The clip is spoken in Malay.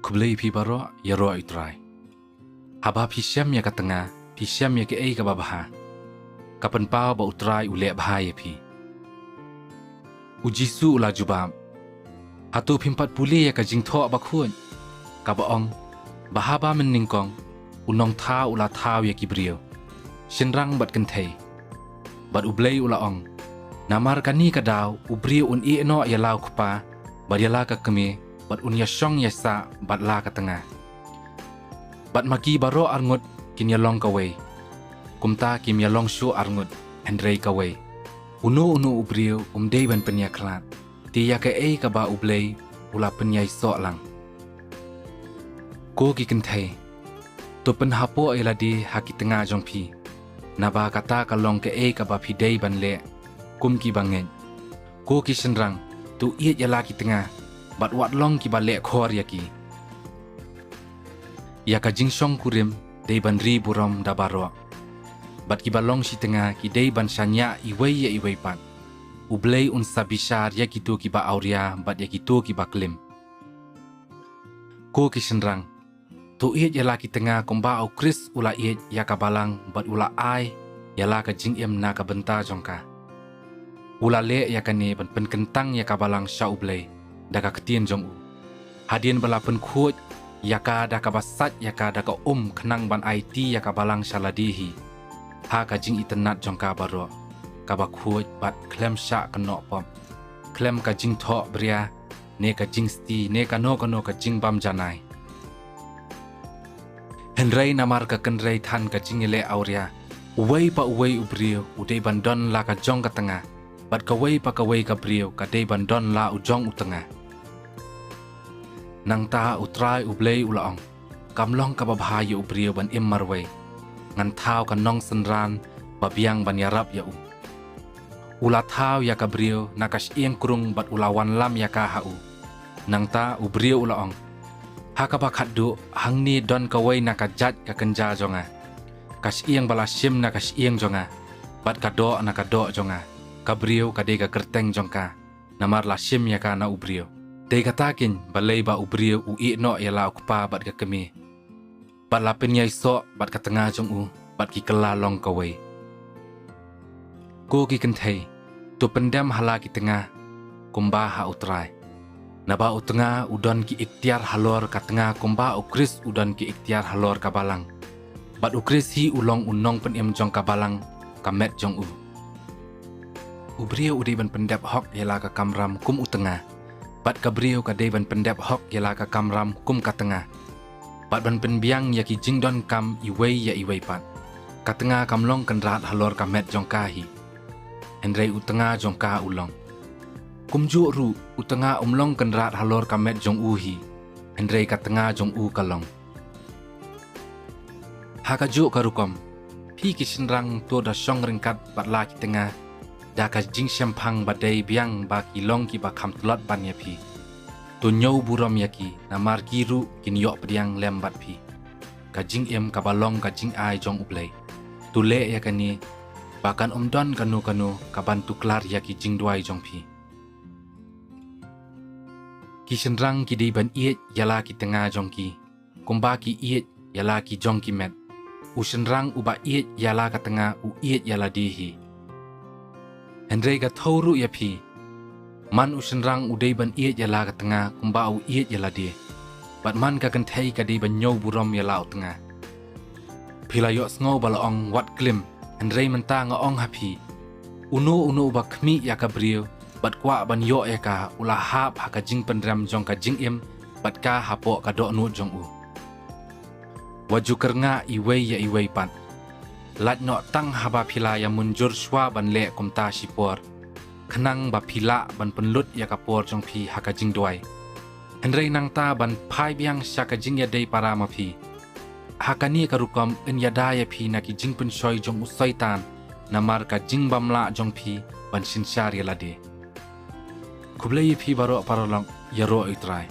Kublai pi baro ya ro itrai. Haba pi syam ya katengah, pi syam ya ke ei ka babaha. Kapan pau ba utrai ule bahaya pi. Ujisu ula jubab. Hatu pimpat puli ya ka jingtho bakun. Ka baong bahaba meningkong unong tha ula thau ya kibriyo. Shinrang bat kenthei. Bat ublei ula ong. Namar kani ka daw ubriyo un i no ya lau kupa. Bat ya la ka kemi. Bat un ya syong ya sa bat la ka tengah. Bat maki baro arngut kin ya long kawai. Kumta kim ya long shu arngut hendrei kawai. Unu ubriyo dei ban penya klat. Ti ya ka ei ka ba ublei ula penyai so lang. Ko ki kenthei. To pen hapo ila di haki tengah jong pi. Naba kata ka long ka ei ka ba pi dei ban le. Kum ki bangen. Ko ki senrang tu iet ya la ki tengah. Bat wat long ki ba le khor ya ki. Ya ka jingshong kurim dei ban ri burom da baro. Bat ki ba long si tengah ki dei ban shanya iwei ya iwei pat. Ublei un sabishar ya ki tu ki ba auria bat ya ki tu ki ba klim. Ko ki senrang tu iet ya la ki tengah komba au kris ula iet ya ka balang bat ula ai ya la ka jing em na ka benta jongka. Ula le ya ka ne ban pen kentang ya ka balang sha ublei. Daka ketien jong u. Hadien bala pen kuot yaka daka basat yaka daka kenang ban IT yaka balang shaladihi. Ha ka jing itenat jong ka baro. Ka ba kuot bat klem sha kenok pom. Klem ka jing tho bria ne ka jing sti ne ka no ka jing bam janai. Henrei namar ka kenrei than ka jing ile auria. Uwei pa uwei ubrio udei bandon la ka jong ka tengah. Bat kawai pa kawai ka brio ka dei bandon la ujong utengah. Nang ta utrai ublei ulaong. Kamlong ka babahaya ubrio ban im marway. Ngan thau ka nong senran babiang ban yarap ya u. Ula thau ya ka brio nakas ieng kurung bat ulawan lam ya ka hau. Nang ta ubrio ulaong. Haka ba khaddu hangni don kawai nakajat ka kenja jonga. Kas ieng bala sim nakas ieng jonga. Bat kado nakado jonga. Kabrio kadega kerteng jongka namar la sim ya ka na ubrio te katakin balai ba ubrio u i no ya la ukpa bat ka kemi bat la penyai so bat ka tengah jong u bat ki kala long kawai ko ki kenthei tu pendam hala ki tengah kumba ha utrai naba utengah udon ki ikhtiar halor ka tengah kumba ukris udon ki ikhtiar halor ka balang bat ukris hi ulong unong pen em jong ka balang ka met jong u Ubrio udai ban pendap hok yala ka kamram kum utengah. Bat kabrio ka dei ban pendap hok yala ka kamram kum ka tengah. Bat ban penbiang ya ki jingdon kam iwei ya iwei pat. Ka tengah kamlong kenrat halor ka met jongkahi. Hendrei utengah jongka ulong. Kum ju ru utengah umlong kenrat halor ka met jong uhi. Hendrei ka tengah jong u kalong. Haka ju karukom. Pi ki senrang to da syong ringkat bat la ki tengah. Daka jing syampang badai biang ba kilong ki ba kham tulot ban ya pi. Tu nyau buram ya ki namar kiru kin yok pediang lembat pi. Ka jing em ka balong ka jing ai jong ublei. Tu le ya kani bahkan don kanu ka bantu klar ya ki jing duai jong pi. Ki senrang ki dei ban iet yala ki tengah jong ki. Kumba ki iet yala ki jong ki met. U senrang uba iet yala ka tengah u iet yala dihi. Hendrei ka thauru ya pi. Man usenrang udei ban iet yala ka tengah kumba u iet yala di. Bat man ka kenthei ka dei ban nyau burom yala u tengah. Pila yok sngo balaong wat klim. Hendrei menta ngaong hapi. Unu ba khmi ya ka brio. Bat kwa ban yok ya ka ula hap ha ka jing pendram jong ka jing im. Bat ka hapo ka dok nu jong u. Waju kernga iwei ya iwei pat. Lat no tang haba pila yang munjur shwa ban le kumta sipor. Kenang ba pila ban penlut ya kapor jong pi haka jing duai. Hendrei nang ta ban pai biang syaka jing ya dei para ma pi. Haka ni karukom in ya da ya pi na ki jing pen shoy jong usaitan. Namar ka jing bamla jong pi ban sinsyar ya lade. Kublai pi baro parolong ya ro itrai.